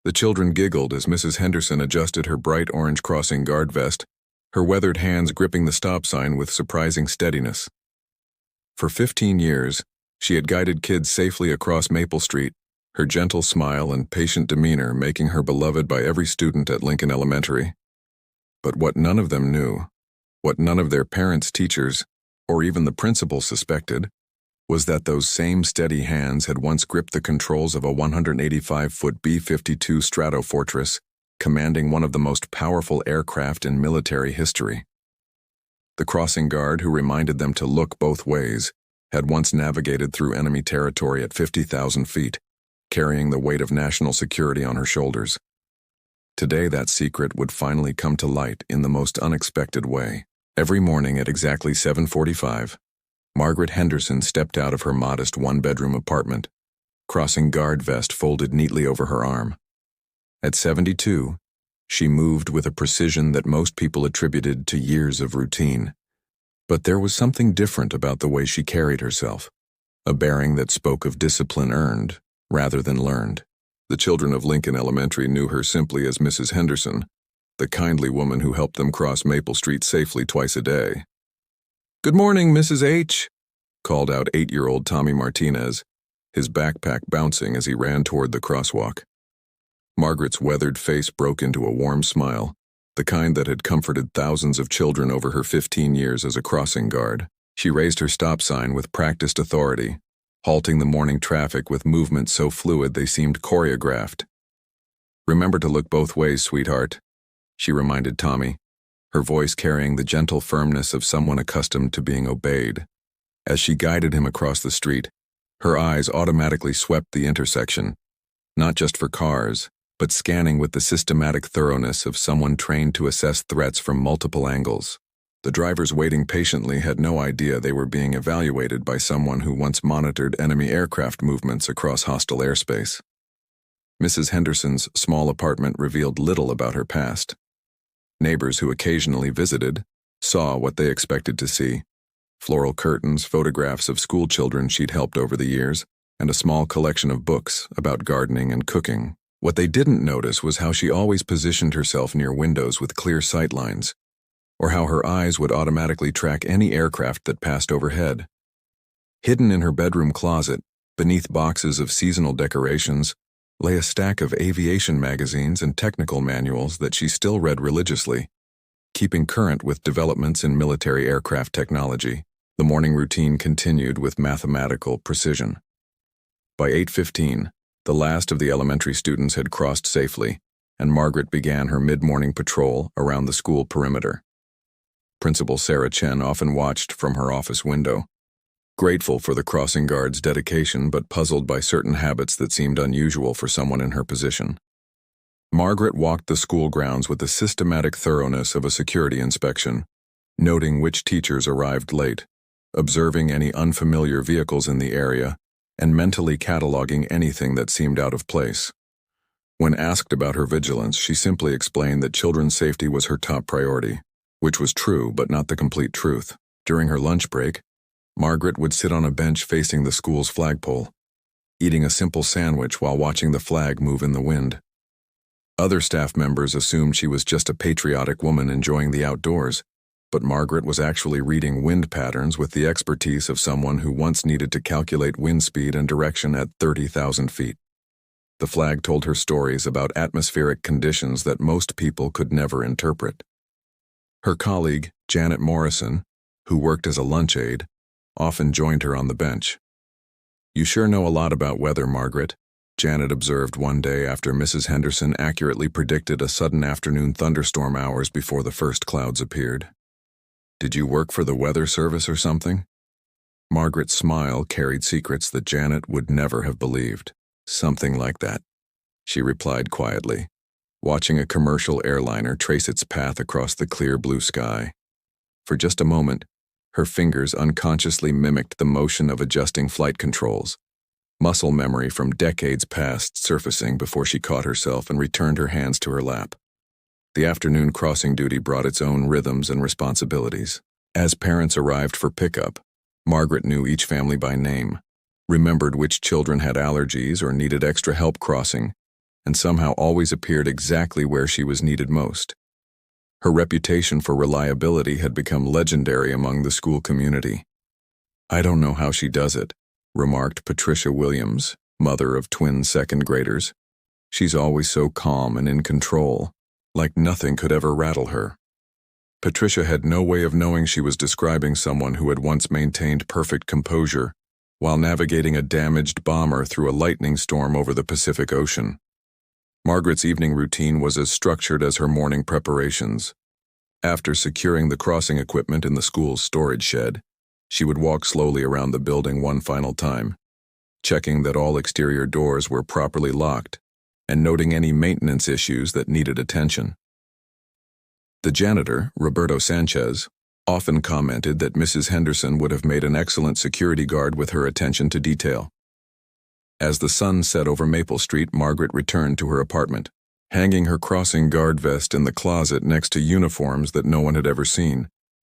The children giggled as Mrs. Henderson adjusted her bright orange crossing guard vest, her weathered hands gripping the stop sign with surprising steadiness. For 15 years, she had guided kids safely across Maple Street, her gentle smile and patient demeanor making her beloved by every student at Lincoln Elementary. But what none of them knew, what none of their parents, teachers, or even the principal suspected, was that those same steady hands had once gripped the controls of a 185-foot B-52 Stratofortress, commanding one of the most powerful aircraft in military history. The crossing guard, who reminded them to look both ways, had once navigated through enemy territory at 50,000 feet, carrying the weight of national security on her shoulders. Today, that secret would finally come to light in the most unexpected way. Every morning at exactly 7:45, Margaret Henderson stepped out of her modest one-bedroom apartment, crossing guard vest folded neatly over her arm. At 72, she moved with a precision that most people attributed to years of routine. But there was something different about the way she carried herself, a bearing that spoke of discipline earned rather than learned. The children of Lincoln Elementary knew her simply as Mrs. Henderson, the kindly woman who helped them cross Maple Street safely twice a day. "Good morning, Mrs. H," called out 8-year-old Tommy Martinez, his backpack bouncing as he ran toward the crosswalk. Margaret's weathered face broke into a warm smile, the kind that had comforted thousands of children over her 15 years as a crossing guard. She raised her stop sign with practiced authority, halting the morning traffic with movements so fluid they seemed choreographed. "Remember to look both ways, sweetheart," she reminded Tommy, her voice carrying the gentle firmness of someone accustomed to being obeyed. As she guided him across the street, her eyes automatically swept the intersection, not just for cars, but scanning with the systematic thoroughness of someone trained to assess threats from multiple angles. The drivers waiting patiently had no idea they were being evaluated by someone who once monitored enemy aircraft movements across hostile airspace. Mrs. Henderson's small apartment revealed little about her past. Neighbors who occasionally visited saw what they expected to see: floral curtains, photographs of school children she'd helped over the years, and a small collection of books about gardening and cooking. What they didn't notice was how she always positioned herself near windows with clear sight lines, or how her eyes would automatically track any aircraft that passed overhead. Hidden in her bedroom closet, beneath boxes of seasonal decorations, lay a stack of aviation magazines and technical manuals that she still read religiously, keeping current with developments in military aircraft technology. The morning routine continued with mathematical precision. By 8:15, the last of the elementary students had crossed safely, and Margaret began her mid-morning patrol around the school perimeter. Principal Sarah Chen often watched from her office window, grateful for the crossing guard's dedication but puzzled by certain habits that seemed unusual for someone in her position. Margaret walked the school grounds with the systematic thoroughness of a security inspection, noting which teachers arrived late, observing any unfamiliar vehicles in the area, and mentally cataloging anything that seemed out of place. When asked about her vigilance, she simply explained that children's safety was her top priority, which was true but not the complete truth. During her lunch break, Margaret would sit on a bench facing the school's flagpole, eating a simple sandwich while watching the flag move in the wind. Other staff members assumed she was just a patriotic woman enjoying the outdoors, but Margaret was actually reading wind patterns with the expertise of someone who once needed to calculate wind speed and direction at 30,000 feet. The flag told her stories about atmospheric conditions that most people could never interpret. Her colleague, Janet Morrison, who worked as a lunch aide, often joined her on the bench. "You sure know a lot about weather, Margaret," Janet observed one day after Mrs. Henderson accurately predicted a sudden afternoon thunderstorm hours before the first clouds appeared. "Did you work for the weather service or something?" Margaret's smile carried secrets that Janet would never have believed. "Something like that," she replied quietly, watching a commercial airliner trace its path across the clear blue sky. For just a moment, her fingers unconsciously mimicked the motion of adjusting flight controls, muscle memory from decades past surfacing before she caught herself and returned her hands to her lap. The afternoon crossing duty brought its own rhythms and responsibilities. As parents arrived for pickup, Margaret knew each family by name, remembered which children had allergies or needed extra help crossing, and somehow always appeared exactly where she was needed most. Her reputation for reliability had become legendary among the school community. "I don't know how she does it," remarked Patricia Williams, mother of twin second graders. "She's always so calm and in control, like nothing could ever rattle her." Patricia had no way of knowing she was describing someone who had once maintained perfect composure while navigating a damaged bomber through a lightning storm over the Pacific Ocean. Margaret's evening routine was as structured as her morning preparations. After securing the crossing equipment in the school's storage shed, she would walk slowly around the building one final time, checking that all exterior doors were properly locked and noting any maintenance issues that needed attention. The janitor, Roberto Sanchez, often commented that Mrs. Henderson would have made an excellent security guard with her attention to detail. As the sun set over Maple Street, Margaret returned to her apartment, hanging her crossing guard vest in the closet next to uniforms that no one had ever seen.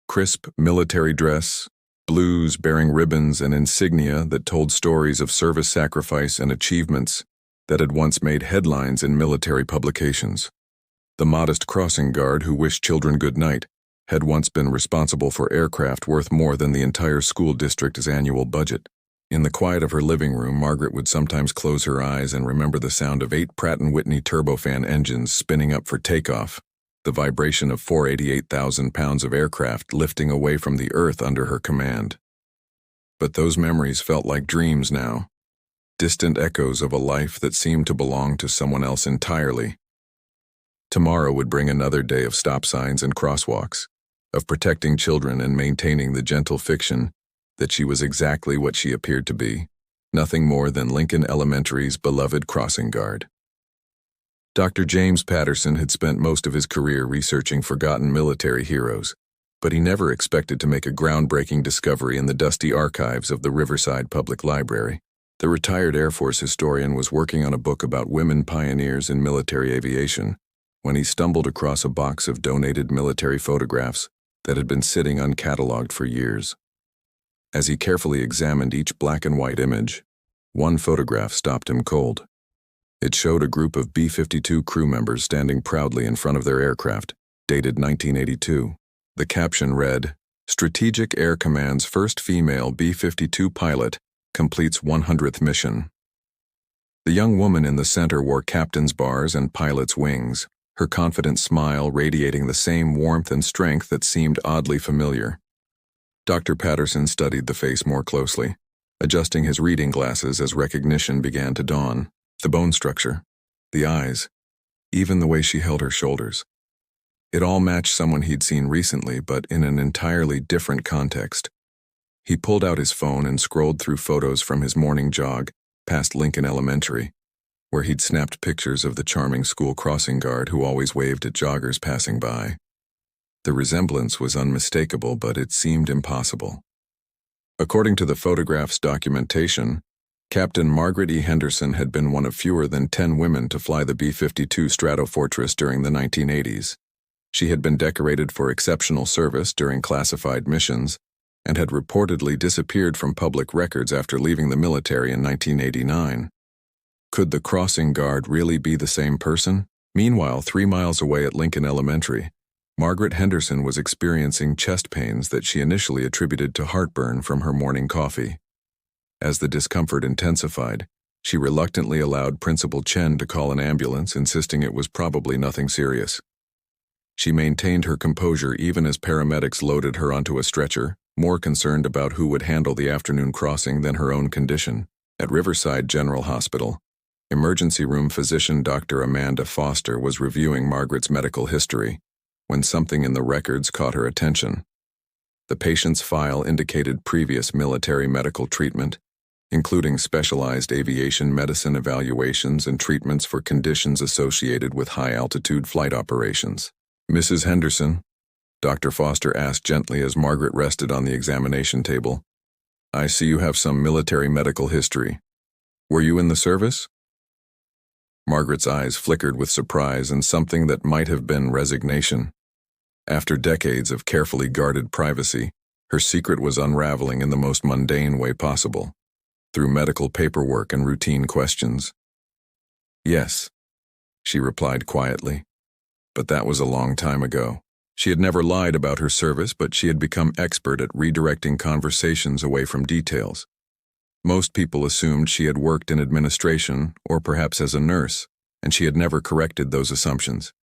Crisp military dress, blues bearing ribbons and insignia that told stories of service sacrifice and achievements that had once made headlines in military publications. The modest crossing guard who wished children good night had once been responsible for aircraft worth more than the entire school district's annual budget. In the quiet of her living room, Margaret would sometimes close her eyes and remember the sound of 8 Pratt Whitney turbofan engines spinning up for takeoff, the vibration of 488,000 pounds of aircraft lifting away from the earth under her command. But those memories felt like dreams now, distant echoes of a life that seemed to belong to someone else entirely. Tomorrow would bring another day of stop signs and crosswalks, of protecting children and maintaining the gentle fiction that she was exactly what she appeared to be, nothing more than Lincoln Elementary's beloved crossing guard. Dr. James Patterson had spent most of his career researching forgotten military heroes, but he never expected to make a groundbreaking discovery in the dusty archives of the Riverside Public Library. The retired Air Force historian was working on a book about women pioneers in military aviation when he stumbled across a box of donated military photographs that had been sitting uncatalogued for years. As he carefully examined each black and white image, one photograph stopped him cold. It showed a group of B-52 crew members standing proudly in front of their aircraft, dated 1982. The caption read, "Strategic Air Command's first female B-52 pilot completes 100th mission." The young woman in the center wore captain's bars and pilot's wings, her confident smile radiating the same warmth and strength that seemed oddly familiar. Dr. Patterson studied the face more closely, adjusting his reading glasses as recognition began to dawn. The bone structure, the eyes, even the way she held her shoulders. It all matched someone he'd seen recently, but in an entirely different context. He pulled out his phone and scrolled through photos from his morning jog past Lincoln Elementary, where he'd snapped pictures of the charming school crossing guard who always waved at joggers passing by. The resemblance was unmistakable, but it seemed impossible. According to the photograph's documentation, Captain Margaret E. Henderson had been one of fewer than 10 women to fly the B-52 Stratofortress during the 1980s. She had been decorated for exceptional service during classified missions and had reportedly disappeared from public records after leaving the military in 1989. Could the crossing guard really be the same person? Meanwhile, 3 miles away at Lincoln Elementary, Margaret Henderson was experiencing chest pains that she initially attributed to heartburn from her morning coffee. As the discomfort intensified, she reluctantly allowed Principal Chen to call an ambulance, insisting it was probably nothing serious. She maintained her composure even as paramedics loaded her onto a stretcher, more concerned about who would handle the afternoon crossing than her own condition. At Riverside General Hospital, emergency room physician Dr. Amanda Foster was reviewing Margaret's medical history when something in the records caught her attention. The patient's file indicated previous military medical treatment, including specialized aviation medicine evaluations and treatments for conditions associated with high-altitude flight operations. "Mrs. Henderson," Dr. Foster asked gently as Margaret rested on the examination table, "I see you have some military medical history. Were you in the service?" Margaret's eyes flickered with surprise and something that might have been resignation. After decades of carefully guarded privacy, her secret was unraveling in the most mundane way possible, through medical paperwork and routine questions. "Yes," she replied quietly. But that was a long time ago. She had never lied about her service, but she had become expert at redirecting conversations away from details. Most people assumed she had worked in administration or perhaps as a nurse, and she had never corrected those assumptions.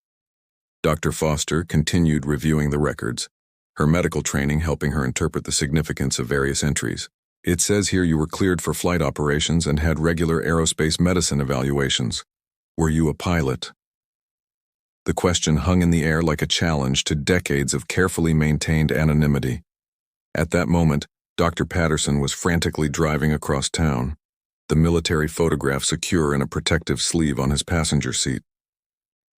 Dr. Foster continued reviewing the records, her medical training helping her interpret the significance of various entries. It says here you were cleared for flight operations and had regular aerospace medicine evaluations. Were you a pilot? The question hung in the air like a challenge to decades of carefully maintained anonymity. At that moment, Dr. Patterson was frantically driving across town, the military photograph secure in a protective sleeve on his passenger seat.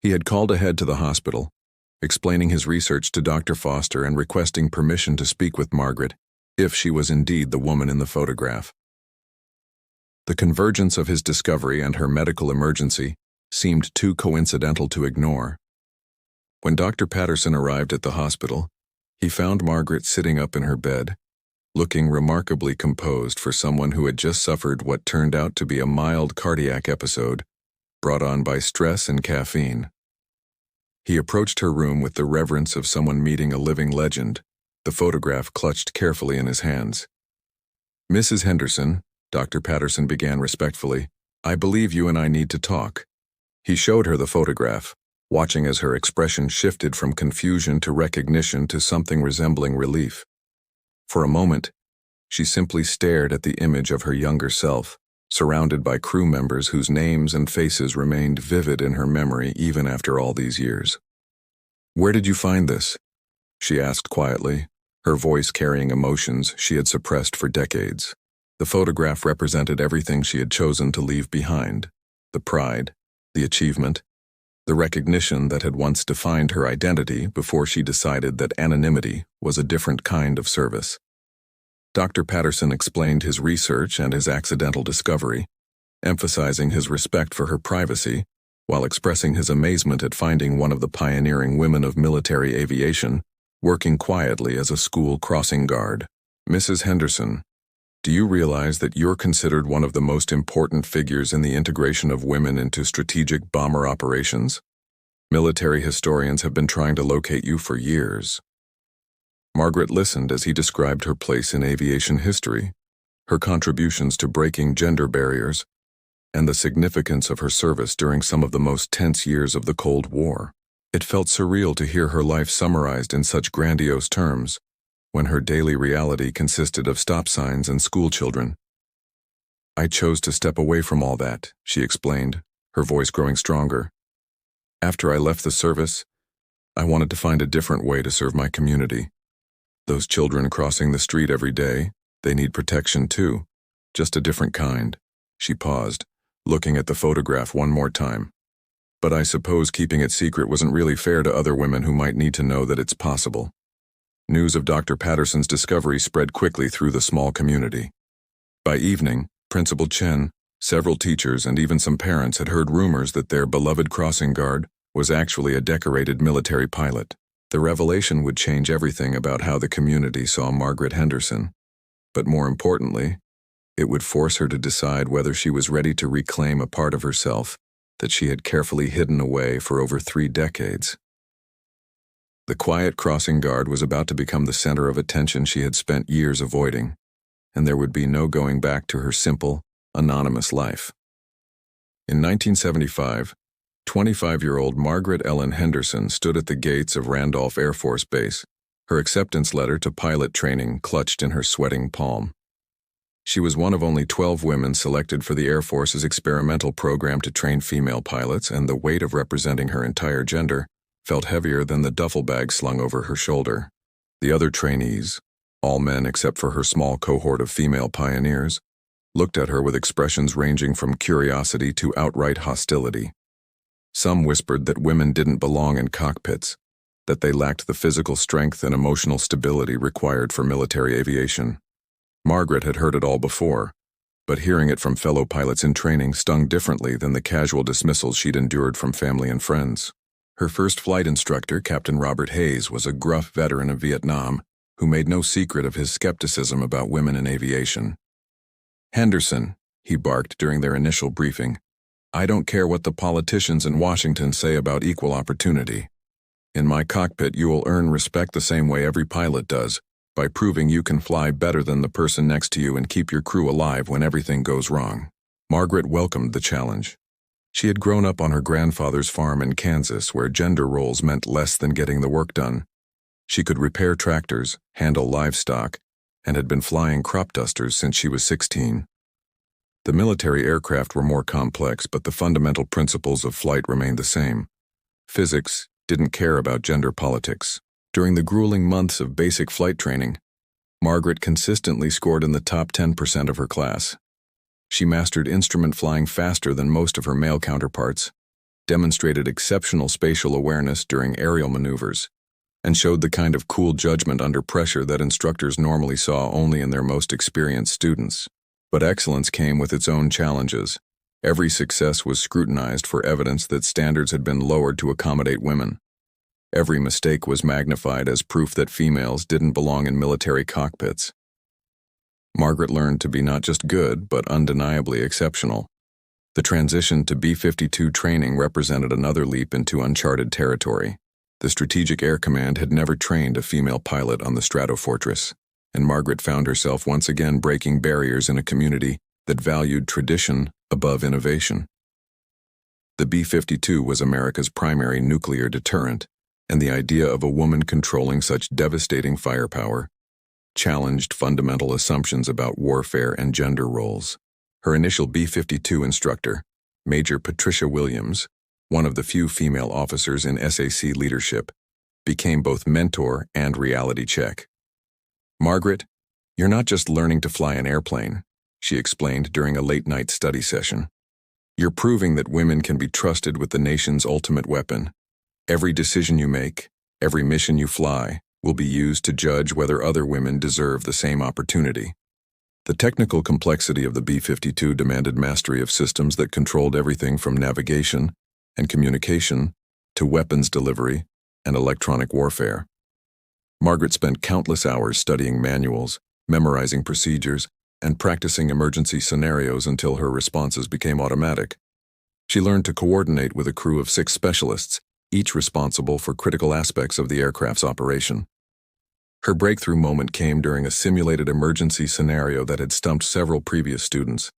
He had called ahead to the hospital, explaining his research to Dr. Foster and requesting permission to speak with Margaret, if she was indeed the woman in the photograph. The convergence of his discovery and her medical emergency seemed too coincidental to ignore. When Dr. Patterson arrived at the hospital, he found Margaret sitting up in her bed, looking remarkably composed for someone who had just suffered what turned out to be a mild cardiac episode brought on by stress and caffeine. He approached her room with the reverence of someone meeting a living legend, the photograph clutched carefully in his hands. "Mrs. Henderson," Dr. Patterson began respectfully, "I believe you and I need to talk." He showed her the photograph, watching as her expression shifted from confusion to recognition to something resembling relief. For a moment, she simply stared at the image of her younger self, surrounded by crew members whose names and faces remained vivid in her memory even after all these years. "Where did you find this?" she asked quietly, her voice carrying emotions she had suppressed for decades. The photograph represented everything she had chosen to leave behind: the pride, the achievement, the recognition that had once defined her identity before she decided that anonymity was a different kind of service. Dr. Patterson explained his research and his accidental discovery, emphasizing his respect for her privacy, while expressing his amazement at finding one of the pioneering women of military aviation working quietly as a school crossing guard. "Mrs. Henderson, do you realize that you're considered one of the most important figures in the integration of women into strategic bomber operations? Military historians have been trying to locate you for years." Margaret listened as he described her place in aviation history, her contributions to breaking gender barriers, and the significance of her service during some of the most tense years of the Cold War. It felt surreal to hear her life summarized in such grandiose terms, when her daily reality consisted of stop signs and school children. "I chose to step away from all that," she explained, her voice growing stronger. "After I left the service, I wanted to find a different way to serve my community. Those children crossing the street every day, they need protection too, just a different kind." She paused, looking at the photograph one more time. "But I suppose keeping it secret wasn't really fair to other women who might need to know that it's possible." News of Dr. Patterson's discovery spread quickly through the small community. By evening, Principal Chen, several teachers, and even some parents had heard rumors that their beloved crossing guard was actually a decorated military pilot. The revelation would change everything about how the community saw Margaret Henderson. But more importantly, it would force her to decide whether she was ready to reclaim a part of herself that she had carefully hidden away for over 3 decades. The quiet crossing guard was about to become the center of attention she had spent years avoiding, and there would be no going back to her simple, anonymous life. In 1975, 25-year-old Margaret Ellen Henderson stood at the gates of Randolph Air Force Base, her acceptance letter to pilot training clutched in her sweating palm. She was one of only 12 women selected for the Air Force's experimental program to train female pilots, and the weight of representing her entire gender felt heavier than the duffel bag slung over her shoulder. The other trainees, all men except for her small cohort of female pioneers, looked at her with expressions ranging from curiosity to outright hostility. Some whispered that women didn't belong in cockpits, that they lacked the physical strength and emotional stability required for military aviation. Margaret had heard it all before, but hearing it from fellow pilots in training stung differently than the casual dismissals she'd endured from family and friends. Her first flight instructor, Captain Robert Hayes, was a gruff veteran of Vietnam who made no secret of his skepticism about women in aviation. "Henderson," he barked during their initial briefing, I don't care what the politicians in Washington say about equal opportunity. In my cockpit, you will earn respect the same way every pilot does, by proving you can fly better than the person next to you and keep your crew alive when everything goes wrong." Margaret welcomed the challenge. She had grown up on her grandfather's farm in Kansas, where gender roles meant less than getting the work done. She could repair tractors, handle livestock, and had been flying crop dusters since she was 16. The military aircraft were more complex, but the fundamental principles of flight remained the same. Physics didn't care about gender politics. During the grueling months of basic flight training, Margaret consistently scored in the top 10% of her class. She mastered instrument flying faster than most of her male counterparts, demonstrated exceptional spatial awareness during aerial maneuvers, and showed the kind of cool judgment under pressure that instructors normally saw only in their most experienced students. But excellence came with its own challenges. Every success was scrutinized for evidence that standards had been lowered to accommodate women. Every mistake was magnified as proof that females didn't belong in military cockpits. Margaret learned to be not just good, but undeniably exceptional. The transition to B-52 training represented another leap into uncharted territory. The Strategic Air Command had never trained a female pilot on the Stratofortress, and Margaret found herself once again breaking barriers in a community that valued tradition above innovation. The B-52 was America's primary nuclear deterrent, and the idea of a woman controlling such devastating firepower challenged fundamental assumptions about warfare and gender roles. Her initial B-52 instructor, Major Patricia Williams, one of the few female officers in SAC leadership, became both mentor and reality check. "Margaret, you're not just learning to fly an airplane," she explained during a late-night study session. "You're proving that women can be trusted with the nation's ultimate weapon. Every decision you make, every mission you fly, will be used to judge whether other women deserve the same opportunity." The technical complexity of the B-52 demanded mastery of systems that controlled everything from navigation and communication to weapons delivery and electronic warfare. Margaret spent countless hours studying manuals, memorizing procedures, and practicing emergency scenarios until her responses became automatic. She learned to coordinate with a crew of 6 specialists, each responsible for critical aspects of the aircraft's operation. Her breakthrough moment came during a simulated emergency scenario that had stumped several previous students.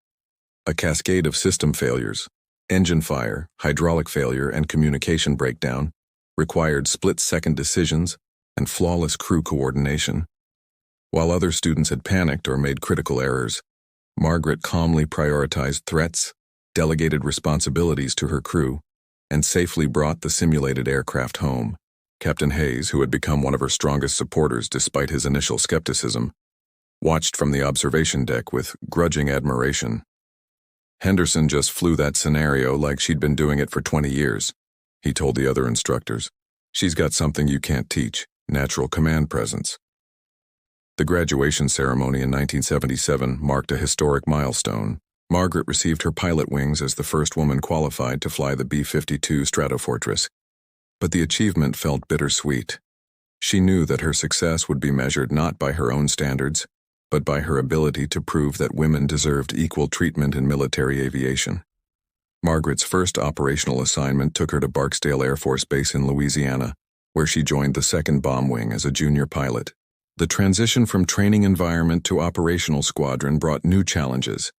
A cascade of system failures, engine fire, hydraulic failure, and communication breakdown, required split-second decisions and flawless crew coordination. While other students had panicked or made critical errors, Margaret calmly prioritized threats, delegated responsibilities to her crew, and safely brought the simulated aircraft home. Captain Hayes, who had become one of her strongest supporters despite his initial skepticism, watched from the observation deck with grudging admiration. "Henderson just flew that scenario like she'd been doing it for 20 years, he told the other instructors. "She's got something you can't teach, natural command presence." The graduation ceremony in 1977 marked a historic milestone. Margaret received her pilot wings as the first woman qualified to fly the B-52 Stratofortress. But the achievement felt bittersweet. She knew that her success would be measured not by her own standards, but by her ability to prove that women deserved equal treatment in military aviation. Margaret's first operational assignment took her to Barksdale Air Force Base in Louisiana, where she joined the 2nd Bomb Wing as a junior pilot. The transition from training environment to operational squadron brought new challenges,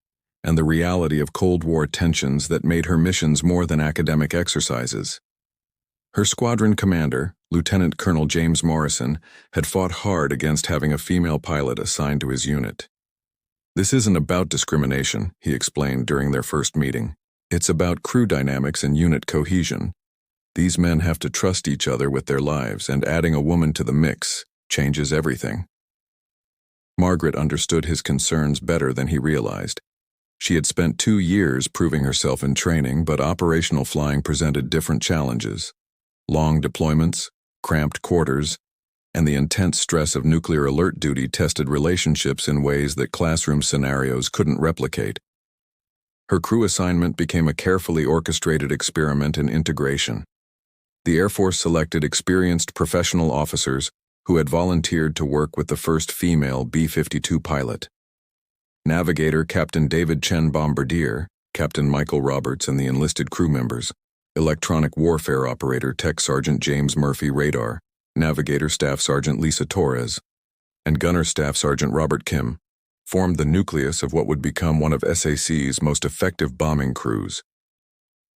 and the reality of Cold War tensions that made her missions more than academic exercises. Her squadron commander, Lieutenant Colonel James Morrison, had fought hard against having a female pilot assigned to his unit. "This isn't about discrimination," he explained during their first meeting. "It's about crew dynamics and unit cohesion. These men have to trust each other with their lives, and adding a woman to the mix changes everything." Margaret understood his concerns better than he realized. She had spent 2 years proving herself in training, but operational flying presented different challenges. Long deployments, cramped quarters, and the intense stress of nuclear alert duty tested relationships in ways that classroom scenarios couldn't replicate. Her crew assignment became a carefully orchestrated experiment in integration. The Air Force selected experienced professional officers who had volunteered to work with the first female B-52 pilot. Navigator Captain David Chen Bombardier, Captain Michael Roberts and the enlisted crew members, electronic warfare operator Tech Sergeant James Murphy Radar, navigator Staff Sergeant Lisa Torres, and gunner Staff Sergeant Robert Kim, formed the nucleus of what would become one of SAC's most effective bombing crews.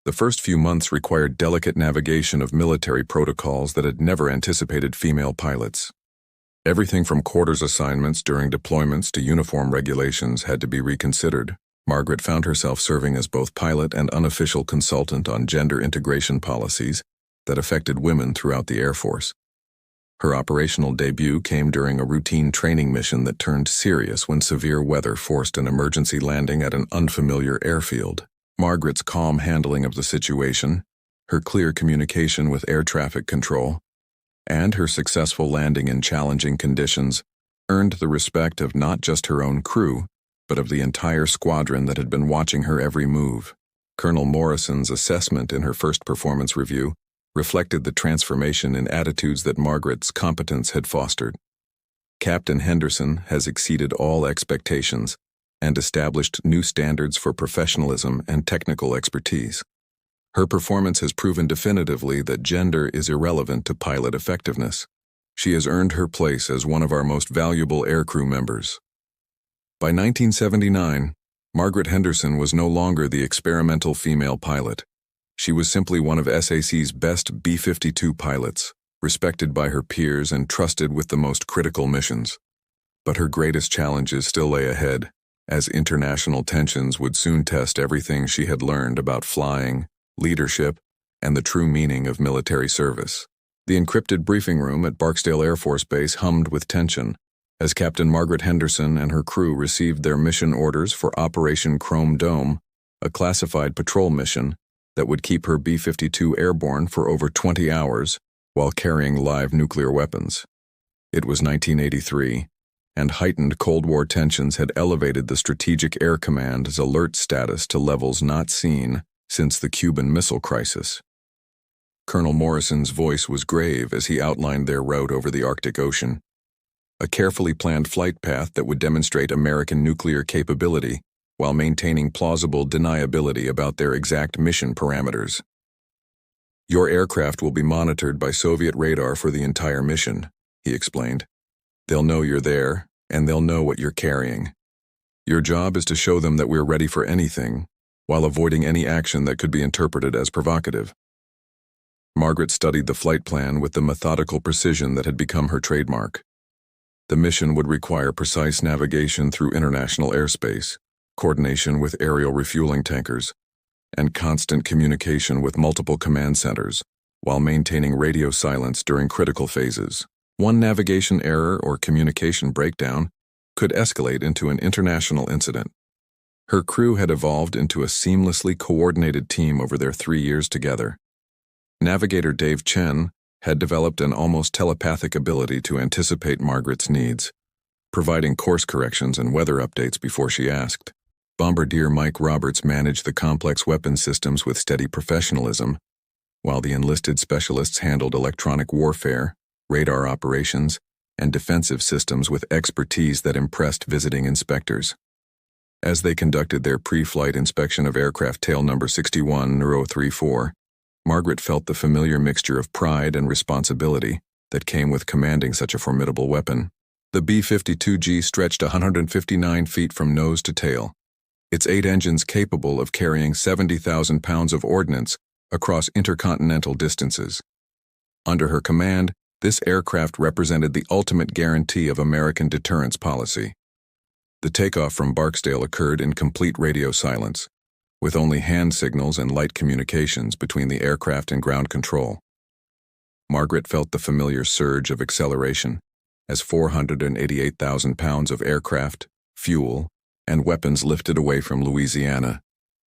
The first few months required delicate navigation of military protocols that had never anticipated female pilots. Everything from quarters assignments during deployments to uniform regulations had to be reconsidered. Margaret found herself serving as both pilot and unofficial consultant on gender integration policies that affected women throughout the Air Force. Her operational debut came during a routine training mission that turned serious when severe weather forced an emergency landing at an unfamiliar airfield. Margaret's calm handling of the situation, her clear communication with air traffic control, and her successful landing in challenging conditions earned the respect of not just her own crew, but of the entire squadron that had been watching her every move. Colonel Morrison's assessment in her first performance review reflected the transformation in attitudes that Margaret's competence had fostered. Captain Henderson has exceeded all expectations and established new standards for professionalism and technical expertise. Her performance has proven definitively that gender is irrelevant to pilot effectiveness. She has earned her place as one of our most valuable aircrew members. By 1979, Margaret Henderson was no longer the experimental female pilot. She was simply one of SAC's best B-52 pilots, respected by her peers and trusted with the most critical missions. But her greatest challenges still lay ahead, as international tensions would soon test everything she had learned about flying, leadership, and the true meaning of military service. The encrypted briefing room at Barksdale Air Force Base hummed with tension as Captain Margaret Henderson and her crew received their mission orders for Operation Chrome Dome, a classified patrol mission that would keep her B-52 airborne for over 20 hours while carrying live nuclear weapons. It was 1983, and heightened Cold War tensions had elevated the Strategic Air Command's alert status to levels not seen since the Cuban Missile Crisis. Colonel Morrison's voice was grave as he outlined their route over the Arctic Ocean, a carefully planned flight path that would demonstrate American nuclear capability while maintaining plausible deniability about their exact mission parameters. "Your aircraft will be monitored by Soviet radar for the entire mission," he explained. "They'll know you're there, and they'll know what you're carrying. Your job is to show them that we're ready for anything, while avoiding any action that could be interpreted as provocative." Margaret studied the flight plan with the methodical precision that had become her trademark. The mission would require precise navigation through international airspace, coordination with aerial refueling tankers, and constant communication with multiple command centers, while maintaining radio silence during critical phases. One navigation error or communication breakdown could escalate into an international incident. Her crew had evolved into a seamlessly coordinated team over their 3 years together. Navigator Dave Chen had developed an almost telepathic ability to anticipate Margaret's needs, providing course corrections and weather updates before she asked. Bombardier Mike Roberts managed the complex weapon systems with steady professionalism, while the enlisted specialists handled electronic warfare, radar operations, and defensive systems with expertise that impressed visiting inspectors. As they conducted their pre-flight inspection of aircraft tail number 61-034, Margaret felt the familiar mixture of pride and responsibility that came with commanding such a formidable weapon. The B-52G stretched 159 feet from nose to tail, its 8 engines capable of carrying 70,000 pounds of ordnance across intercontinental distances. Under her command, this aircraft represented the ultimate guarantee of American deterrence policy. The takeoff from Barksdale occurred in complete radio silence, with only hand signals and light communications between the aircraft and ground control. Margaret felt the familiar surge of acceleration as 488,000 pounds of aircraft, fuel, and weapons lifted away from Louisiana,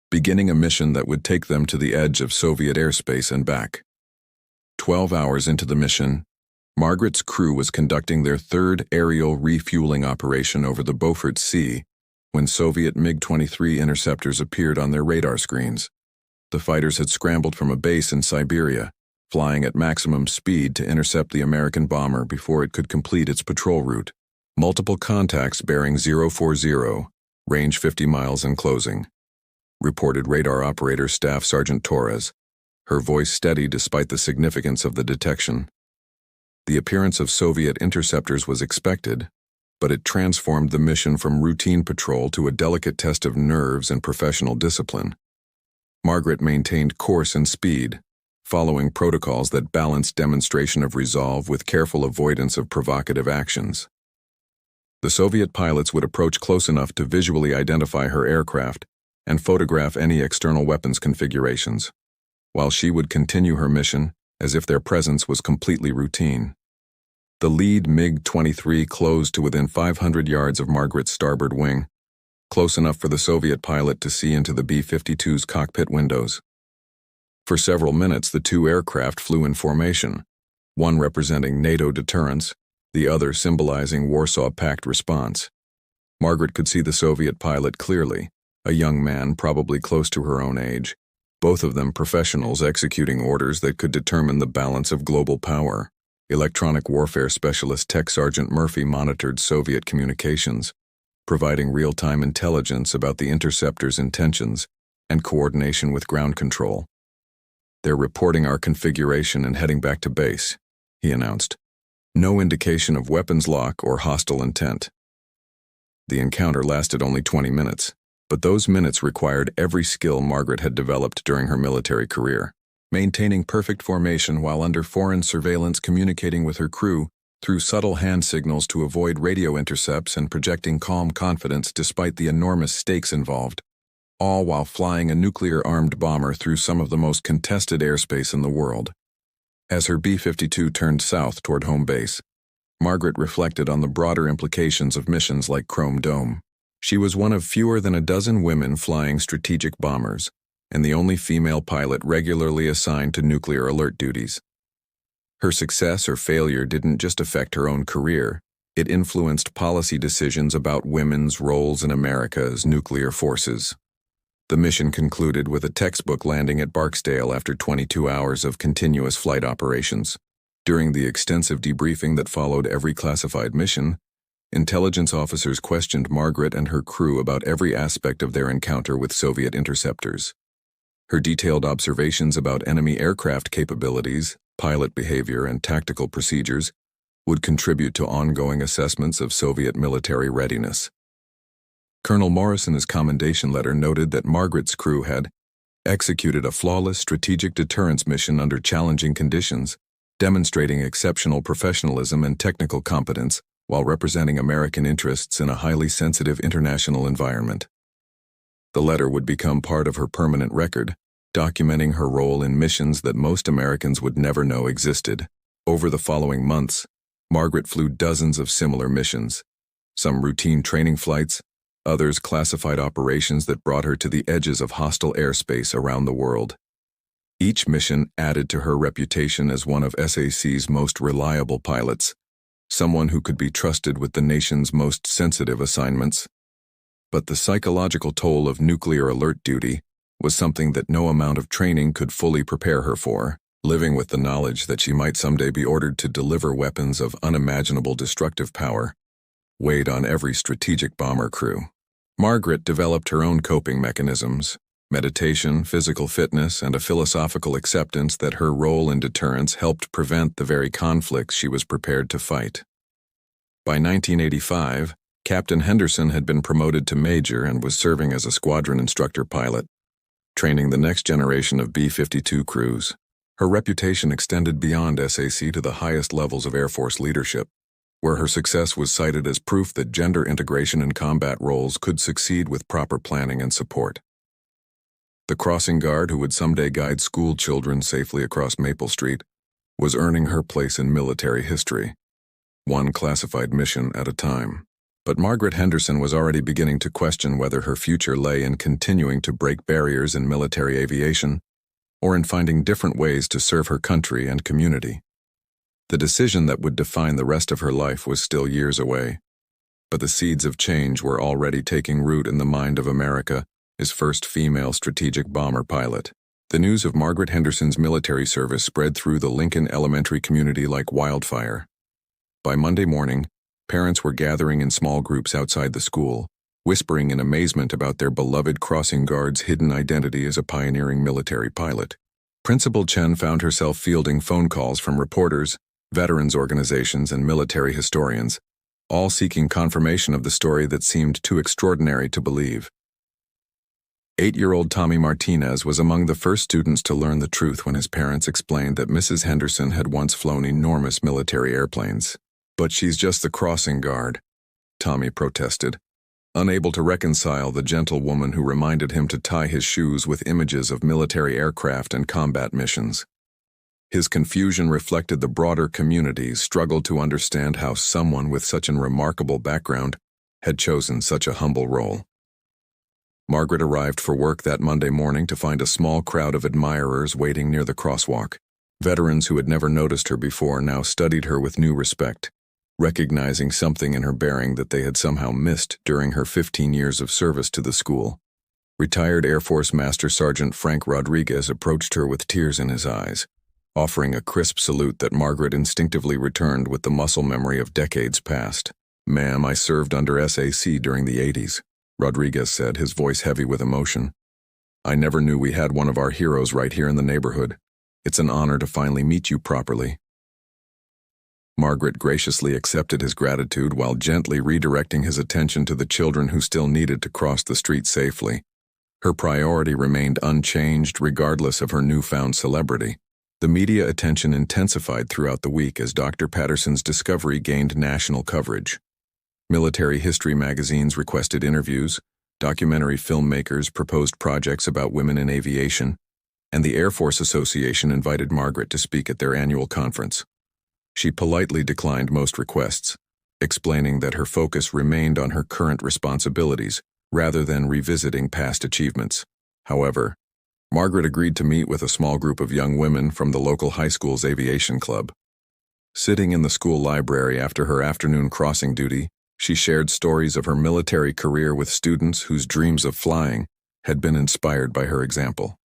beginning a mission that would take them to the edge of Soviet airspace and back. 12 hours into the mission, Margaret's crew was conducting their third aerial refueling operation over the Beaufort Sea when Soviet MiG-23 interceptors appeared on their radar screens. The fighters had scrambled from a base in Siberia, flying at maximum speed to intercept the American bomber before it could complete its patrol route. Multiple contacts bearing 040, range 50 miles and closing. reported radar operator Staff Sergeant Torres, her voice steady despite the significance of the detection. The appearance of Soviet interceptors was expected, but it transformed the mission from routine patrol to a delicate test of nerves and professional discipline. Margaret maintained course and speed, following protocols that balanced demonstration of resolve with careful avoidance of provocative actions. The Soviet pilots would approach close enough to visually identify her aircraft and photograph any external weapons configurations, while she would continue her mission as if their presence was completely routine. The lead MiG-23 closed to within 500 yards of Margaret's starboard wing, close enough for the Soviet pilot to see into the B-52's cockpit windows. For several minutes, the two aircraft flew in formation, one representing NATO deterrence, the other symbolizing Warsaw Pact response. Margaret could see the Soviet pilot clearly, a young man probably close to her own age, both of them professionals executing orders that could determine the balance of global power. Electronic warfare specialist Tech Sergeant Murphy monitored Soviet communications, providing real-time intelligence about the interceptors' intentions and coordination with ground control. "They're reporting our configuration and heading back to base," he announced. "No indication of weapons lock or hostile intent." The encounter lasted only 20 minutes, but those minutes required every skill Margaret had developed during her military career. Maintaining perfect formation while under foreign surveillance, communicating with her crew through subtle hand signals to avoid radio intercepts, and projecting calm confidence despite the enormous stakes involved, all while flying a nuclear-armed bomber through some of the most contested airspace in the world. As her B-52 turned south toward home base, Margaret reflected on the broader implications of missions like Chrome Dome. She was one of fewer than a dozen women flying strategic bombers, and the only female pilot regularly assigned to nuclear alert duties. Her success or failure didn't just affect her own career, it influenced policy decisions about women's roles in America's nuclear forces. The mission concluded with a textbook landing at Barksdale after 22 hours of continuous flight operations. During the extensive debriefing that followed every classified mission, intelligence officers questioned Margaret and her crew about every aspect of their encounter with Soviet interceptors. Her detailed observations about enemy aircraft capabilities, pilot behavior, and tactical procedures would contribute to ongoing assessments of Soviet military readiness. Colonel Morrison's commendation letter noted that Margaret's crew had executed a flawless strategic deterrence mission under challenging conditions, demonstrating exceptional professionalism and technical competence while representing American interests in a highly sensitive international environment. The letter would become part of her permanent record, documenting her role in missions that most Americans would never know existed. Over the following months, Margaret flew dozens of similar missions, some routine training flights, others classified operations that brought her to the edges of hostile airspace around the world. Each mission added to her reputation as one of SAC's most reliable pilots, someone who could be trusted with the nation's most sensitive assignments. But the psychological toll of nuclear alert duty was something that no amount of training could fully prepare her for, living with the knowledge that she might someday be ordered to deliver weapons of unimaginable destructive power, weighed on every strategic bomber crew. Margaret developed her own coping mechanisms, meditation, physical fitness, and a philosophical acceptance that her role in deterrence helped prevent the very conflicts she was prepared to fight. By 1985, Captain Henderson had been promoted to major and was serving as a squadron instructor pilot, training the next generation of B-52 crews. Her reputation extended beyond SAC to the highest levels of Air Force leadership, where her success was cited as proof that gender integration in combat roles could succeed with proper planning and support. The crossing guard who would someday guide school children safely across Maple Street was earning her place in military history, one classified mission at a time. But Margaret Henderson was already beginning to question whether her future lay in continuing to break barriers in military aviation or in finding different ways to serve her country and community. The decision that would define the rest of her life was still years away, but the seeds of change were already taking root in the mind of America, his first female strategic bomber pilot. The news of Margaret Henderson's military service spread through the Lincoln Elementary community like wildfire. By Monday morning, parents were gathering in small groups outside the school, whispering in amazement about their beloved crossing guard's hidden identity as a pioneering military pilot. Principal Chen found herself fielding phone calls from reporters, veterans organizations, and military historians, all seeking confirmation of the story that seemed too extraordinary to believe. 8-year-old Tommy Martinez was among the first students to learn the truth when his parents explained that Mrs. Henderson had once flown enormous military airplanes. "But she's just the crossing guard," Tommy protested, unable to reconcile the gentle woman who reminded him to tie his shoes with images of military aircraft and combat missions. His confusion reflected the broader community's struggle to understand how someone with such a remarkable background had chosen such a humble role. Margaret arrived for work that Monday morning to find a small crowd of admirers waiting near the crosswalk. Veterans who had never noticed her before now studied her with new respect, recognizing something in her bearing that they had somehow missed during her 15 years of service to the school. Retired Air Force Master Sergeant Frank Rodriguez approached her with tears in his eyes, offering a crisp salute that Margaret instinctively returned with the muscle memory of decades past. "Ma'am, I served under SAC during the 80s, Rodriguez said, his voice heavy with emotion. "I never knew we had one of our heroes right here in the neighborhood. It's an honor to finally meet you properly." Margaret graciously accepted his gratitude while gently redirecting his attention to the children who still needed to cross the street safely. Her priority remained unchanged regardless of her newfound celebrity. The media attention intensified throughout the week as Dr. Patterson's discovery gained national coverage. Military history magazines requested interviews, documentary filmmakers proposed projects about women in aviation, and the Air Force Association invited Margaret to speak at their annual conference. She politely declined most requests, explaining that her focus remained on her current responsibilities rather than revisiting past achievements. However, Margaret agreed to meet with a small group of young women from the local high school's aviation club. Sitting in the school library after her afternoon crossing duty, she shared stories of her military career with students whose dreams of flying had been inspired by her example.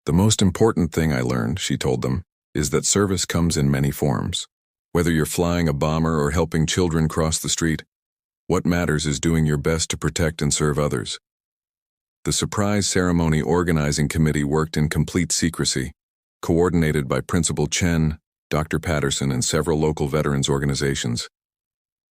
"The most important thing I learned," she told them, "is that service comes in many forms. Whether you're flying a bomber or helping children cross the street, what matters is doing your best to protect and serve others." The surprise ceremony organizing committee worked in complete secrecy, coordinated by Principal Chen, Dr. Patterson, and several local veterans organizations.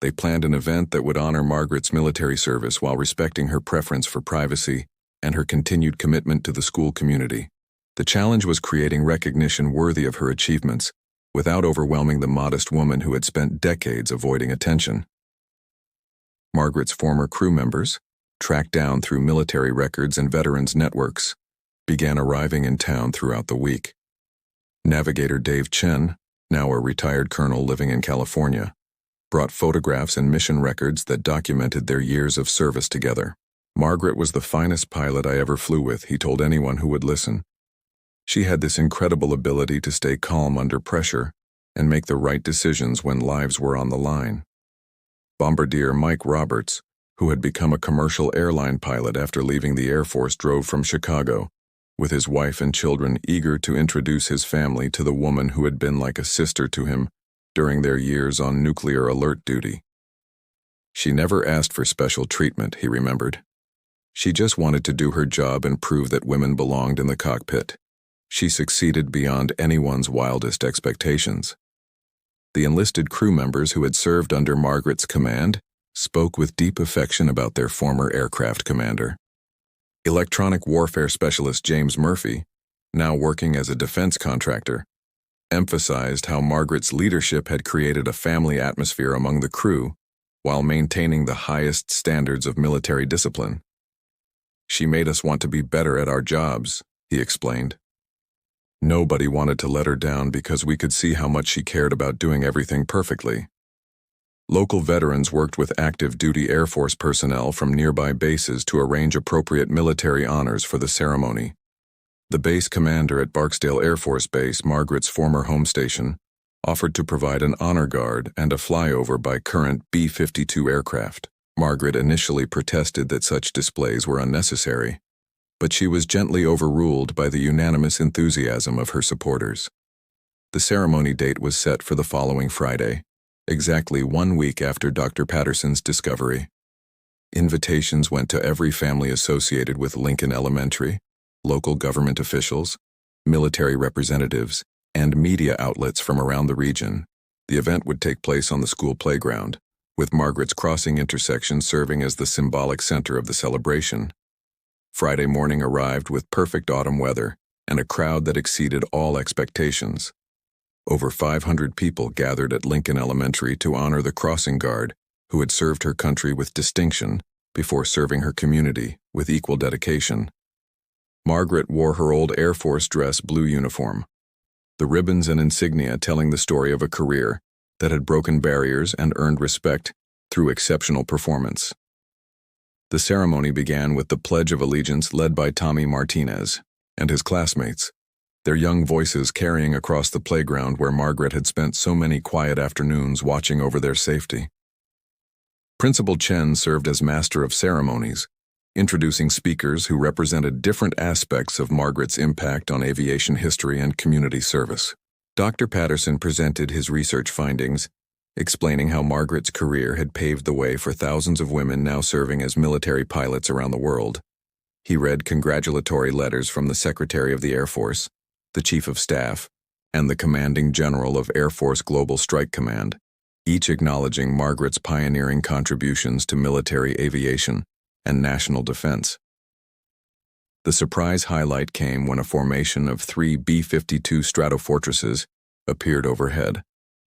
They planned an event that would honor Margaret's military service while respecting her preference for privacy and her continued commitment to the school community. The challenge was creating recognition worthy of her achievements without overwhelming the modest woman who had spent decades avoiding attention. Margaret's former crew members, tracked down through military records and veterans networks, began arriving in town throughout the week. Navigator Dave Chen, now a retired colonel living in California, brought photographs and mission records that documented their years of service together. "Margaret was the finest pilot I ever flew with," he told anyone who would listen. "She had this incredible ability to stay calm under pressure and make the right decisions when lives were on the line." Bombardier Mike Roberts, who had become a commercial airline pilot after leaving the Air Force, drove from Chicago, with his wife and children, eager to introduce his family to the woman who had been like a sister to him during their years on nuclear alert duty. "She never asked for special treatment," he remembered. "She just wanted to do her job and prove that women belonged in the cockpit. She succeeded beyond anyone's wildest expectations." The enlisted crew members who had served under Margaret's command spoke with deep affection about their former aircraft commander. Electronic warfare specialist James Murphy, now working as a defense contractor, emphasized how Margaret's leadership had created a family atmosphere among the crew while maintaining the highest standards of military discipline. "She made us want to be better at our jobs," he explained. "Nobody wanted to let her down because we could see how much she cared about doing everything perfectly." Local veterans worked with active duty Air Force personnel from nearby bases to arrange appropriate military honors for the ceremony. The base commander at Barksdale Air Force Base, Margaret's former home station, offered to provide an honor guard and a flyover by current B-52 aircraft. Margaret initially protested that such displays were unnecessary, but she was gently overruled by the unanimous enthusiasm of her supporters. The ceremony date was set for the following Friday, exactly 1 week after Dr. Patterson's discovery. Invitations went to every family associated with Lincoln Elementary, local government officials, military representatives, and media outlets from around the region. The event would take place on the school playground, with Margaret's crossing intersection serving as the symbolic center of the celebration. Friday morning arrived with perfect autumn weather and a crowd that exceeded all expectations. Over 500 people gathered at Lincoln Elementary to honor the crossing guard who had served her country with distinction before serving her community with equal dedication. Margaret wore her old Air Force dress blue uniform, the ribbons and insignia telling the story of a career that had broken barriers and earned respect through exceptional performance. The ceremony began with the Pledge of Allegiance led by Tommy Martinez and his classmates, their young voices carrying across the playground where Margaret had spent so many quiet afternoons watching over their safety. Principal Chen served as master of ceremonies, introducing speakers who represented different aspects of Margaret's impact on aviation history and community service. Dr. Patterson presented his research findings, explaining how Margaret's career had paved the way for thousands of women now serving as military pilots around the world. He read congratulatory letters from the Secretary of the Air Force, the Chief of Staff, and the Commanding General of Air Force Global Strike Command, each acknowledging Margaret's pioneering contributions to military aviation and national defense. The surprise highlight came when a formation of 3 B-52 Stratofortresses appeared overhead,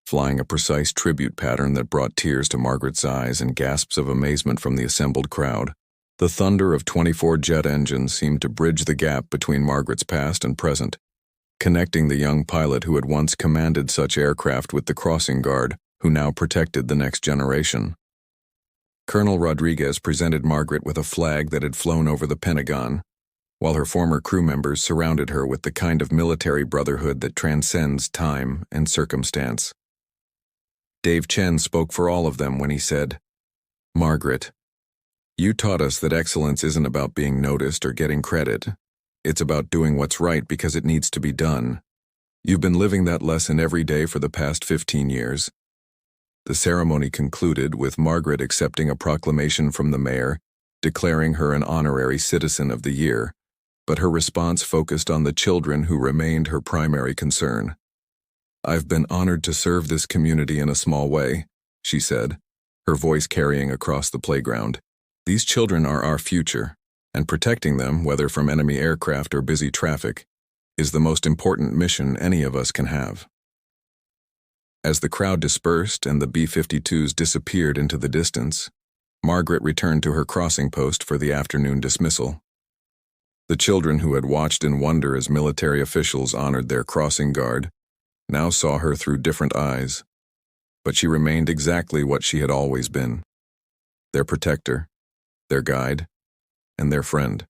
flying a precise tribute pattern that brought tears to Margaret's eyes and gasps of amazement from the assembled crowd. The thunder of 24 jet engines seemed to bridge the gap between Margaret's past and present, connecting the young pilot who had once commanded such aircraft with the crossing guard who now protected the next generation. Colonel Rodriguez presented Margaret with a flag that had flown over the Pentagon, while her former crew members surrounded her with the kind of military brotherhood that transcends time and circumstance. Dave Chen spoke for all of them when he said, "Margaret, you taught us that excellence isn't about being noticed or getting credit. It's about doing what's right because it needs to be done. You've been living that lesson every day for the past 15 years. The ceremony concluded with Margaret accepting a proclamation from the mayor, declaring her an honorary citizen of the year, but her response focused on the children who remained her primary concern. "I've been honored to serve this community in a small way," she said, her voice carrying across the playground. "These children are our future, and protecting them, whether from enemy aircraft or busy traffic, is the most important mission any of us can have." As the crowd dispersed and the B-52s disappeared into the distance, Margaret returned to her crossing post for the afternoon dismissal. The children who had watched in wonder as military officials honored their crossing guard now saw her through different eyes, but she remained exactly what she had always been: their protector, their guide, and their friend.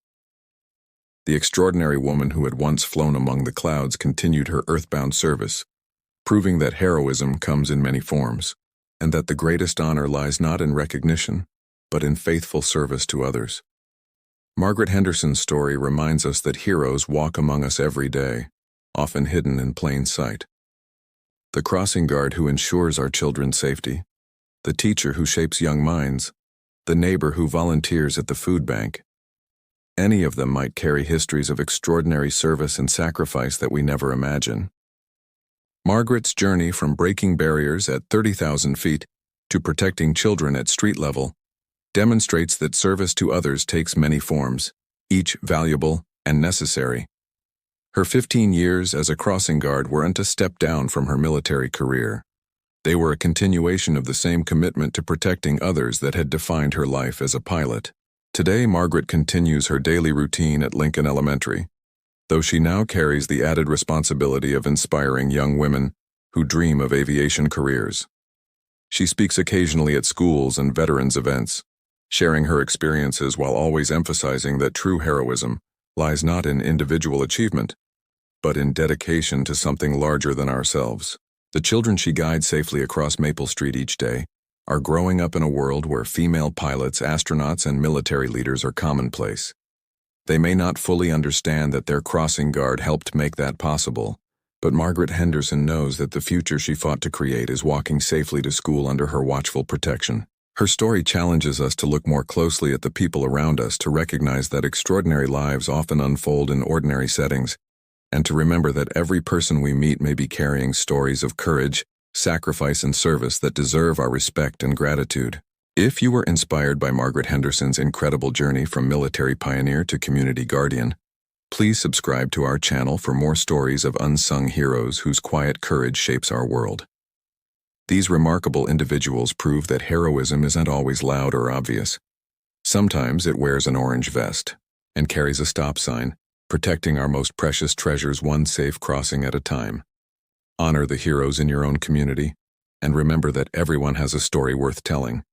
The extraordinary woman who had once flown among the clouds continued her earthbound service, proving that heroism comes in many forms, and that the greatest honor lies not in recognition, but in faithful service to others. Margaret Henderson's story reminds us that heroes walk among us every day, often hidden in plain sight. The crossing guard who ensures our children's safety, the teacher who shapes young minds, the neighbor who volunteers at the food bank. Any of them might carry histories of extraordinary service and sacrifice that we never imagine. Margaret's journey from breaking barriers at 30,000 feet to protecting children at street level demonstrates that service to others takes many forms, each valuable and necessary. Her 15 years as a crossing guard weren't a step down from her military career. They were a continuation of the same commitment to protecting others that had defined her life as a pilot. Today, Margaret continues her daily routine at Lincoln Elementary, though she now carries the added responsibility of inspiring young women who dream of aviation careers. She speaks occasionally at schools and veterans events, sharing her experiences while always emphasizing that true heroism lies not in individual achievement, but in dedication to something larger than ourselves. The children she guides safely across Maple Street each day are growing up in a world where female pilots, astronauts, and military leaders are commonplace. They may not fully understand that their crossing guard helped make that possible, but Margaret Henderson knows that the future she fought to create is walking safely to school under her watchful protection. Her story challenges us to look more closely at the people around us, to recognize that extraordinary lives often unfold in ordinary settings, and to remember that every person we meet may be carrying stories of courage, sacrifice, and service that deserve our respect and gratitude. If you were inspired by Margaret Henderson's incredible journey from military pioneer to community guardian, please subscribe to our channel for more stories of unsung heroes whose quiet courage shapes our world. These remarkable individuals prove that heroism isn't always loud or obvious. Sometimes it wears an orange vest and carries a stop sign, protecting our most precious treasures one safe crossing at a time. Honor the heroes in your own community, and remember that everyone has a story worth telling.